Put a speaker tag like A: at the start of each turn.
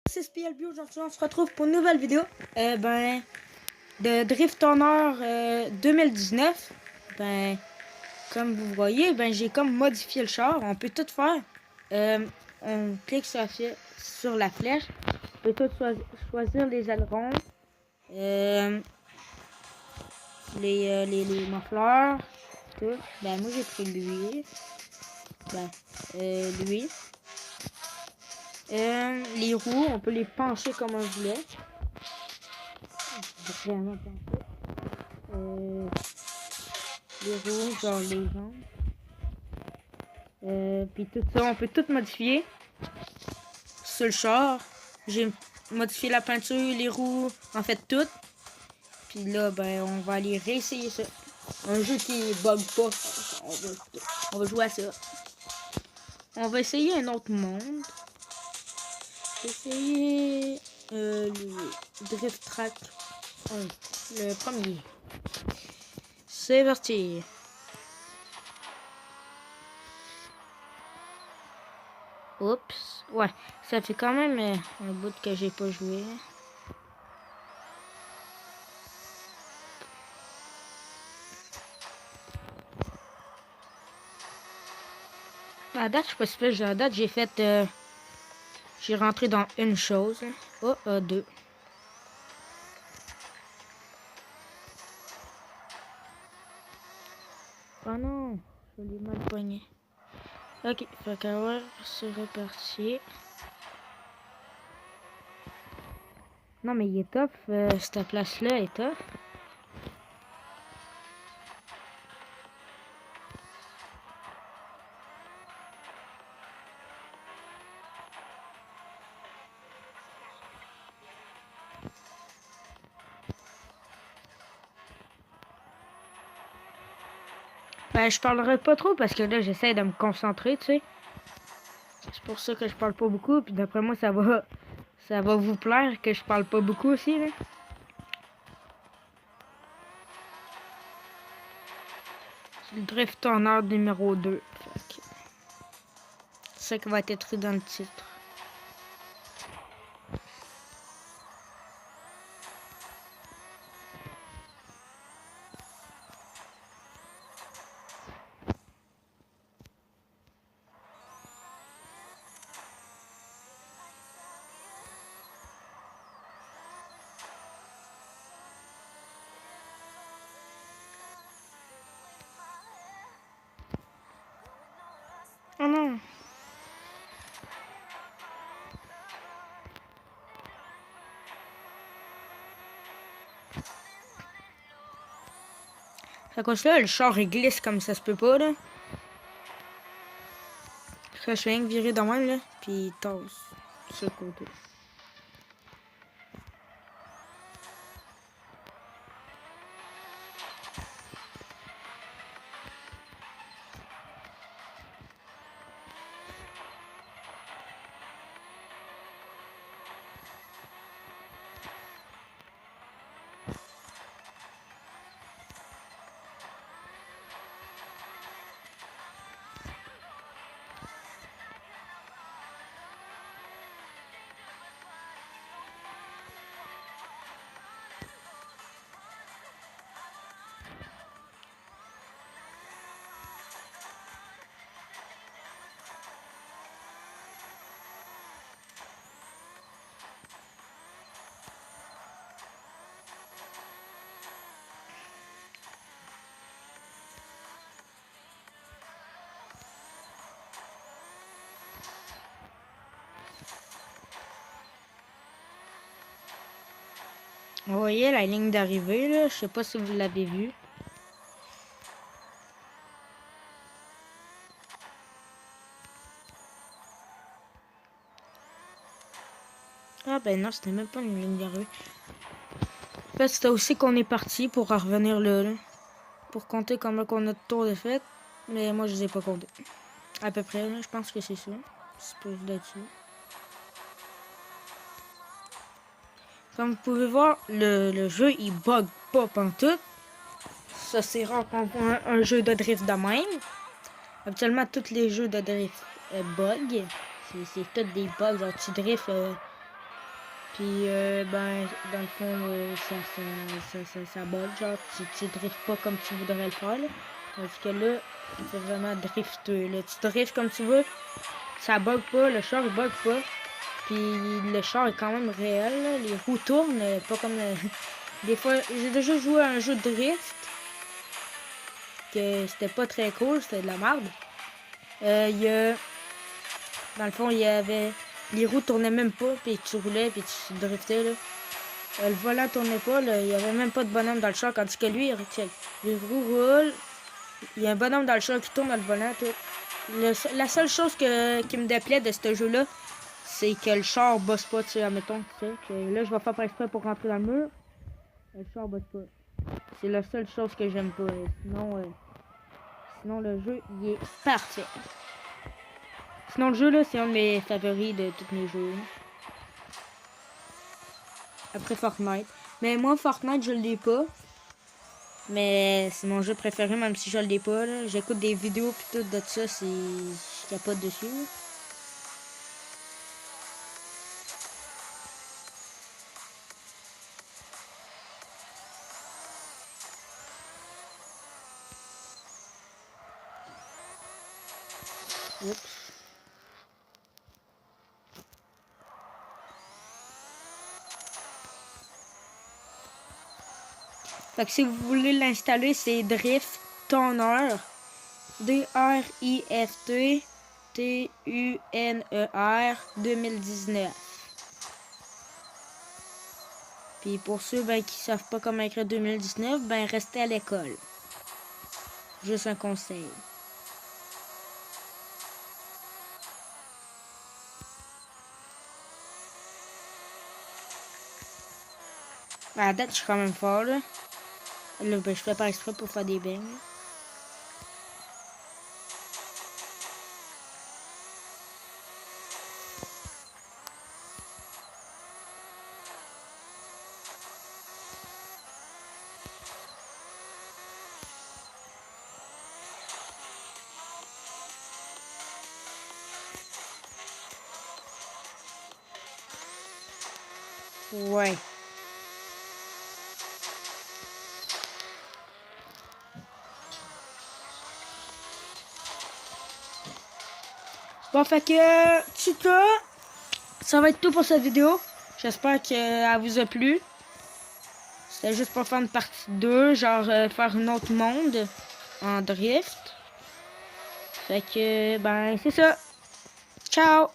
A: C'est SPLB, aujourd'hui on se retrouve pour une nouvelle vidéo de Drift Honor 2019. Comme vous voyez, j'ai comme modifié le char. On peut tout faire. On clique sur la flèche. On peut tout choisir les ailerons, les muffleurs, tout. Moi j'ai pris lui. Lui. Les roues, on peut les pencher comme on voulait. Vraiment pencher. Les roues, genre les jambes. Puis tout ça, on peut tout modifier sur le char. J'ai modifié la peinture, les roues, en fait tout. Puis là, on va aller réessayer ça. Un jeu qui bug pas. On va jouer à ça. On va essayer un autre monde. Essayer le Drift Track 1, le premier. C'est parti. Oups. Ouais, ça fait quand même un bout que j'ai pas joué. À date, je sais pas si fait. À date, j'ai fait... j'ai rentré dans une chose. Oh, deux. Oh non, je l'ai mal poigné. Ok, fait qu'à voir, c'est reparti. Non, mais il est top. Cette place-là est top. Je parlerai pas trop parce que là, j'essaie de me concentrer, tu sais. C'est pour ça que je parle pas beaucoup. Puis d'après moi, ça va vous plaire que je parle pas beaucoup aussi, là. C'est le Drift Honor numéro 2. C'est ça qui va être écrit dans le titre. Oh non! À cause là, le char il glisse comme ça se peut pas, là. Ça, je fais rien que virer de même, là. Puis il tasse sur le côté. Vous voyez la ligne d'arrivée, là. Je sais pas si vous l'avez vue. Ah ben non, c'était même pas une ligne d'arrivée. En fait, c'était aussi qu'on est parti pour revenir là. Pour compter combien qu'on a de tours de fête. Mais moi, je les ai pas comptés. À peu près, là, je pense que c'est ça. C'est pas là-dessus. Comme vous pouvez voir, le jeu, il bug pas pantoute. Ça, c'est rare qu'on voit un jeu de drift de même. Habituellement, tous les jeux de drift bug. C'est tous des bugs. Genre, tu drifts, puis ben, dans le fond, ça bug. Genre, tu drifts pas comme tu voudrais le faire. Là. Tandis que là, c'est vraiment drifter. Là. Tu drifts comme tu veux. Ça bug pas, le char il bug pas. Puis le char est quand même réel. Là. Les roues tournent, pas comme... des fois, j'ai déjà joué à un jeu de drift. Que c'était pas très cool, c'était de la merde. Dans le fond, il y avait... Les roues tournaient même pas, puis tu roulais, puis tu driftais, là. Le volant tournait pas, là. Il y avait même pas de bonhomme dans le char, tandis que lui, check. Les roues roulent. Il y a un bonhomme dans le char qui tourne dans le volant, tout. La seule chose qui me déplaît de ce jeu-là, c'est que le char bosse pas, tu sais, admettons, tu sais. Que là, je vais faire exprès pour rentrer dans le mur. Le char bosse pas. C'est la seule chose que j'aime pas. Sinon, le jeu, il est parfait. Sinon, le jeu, là, c'est un de mes favoris de tous mes jeux. Après Fortnite. Mais moi, Fortnite, je l'ai pas. Mais c'est mon jeu préféré, même si je l'ai pas. J'écoute des vidéos pis tout de ça, je capote dessus. Là. Oups. Fait que si vous voulez l'installer, c'est Drift Tuner. D-R-I-F-T T-U-N-E-R 2019. Puis pour ceux qui savent pas comment écrire 2019, restez à l'école. Juste un conseil. À la date, je suis quand même fort, là. Là, je fais pas exprès pour faire des bangs. Ouais. Bon, fait que, ça va être tout pour cette vidéo. J'espère qu'elle vous a plu. C'était juste pour faire une partie 2, genre faire un autre monde en drift. Fait que, c'est ça. Ciao!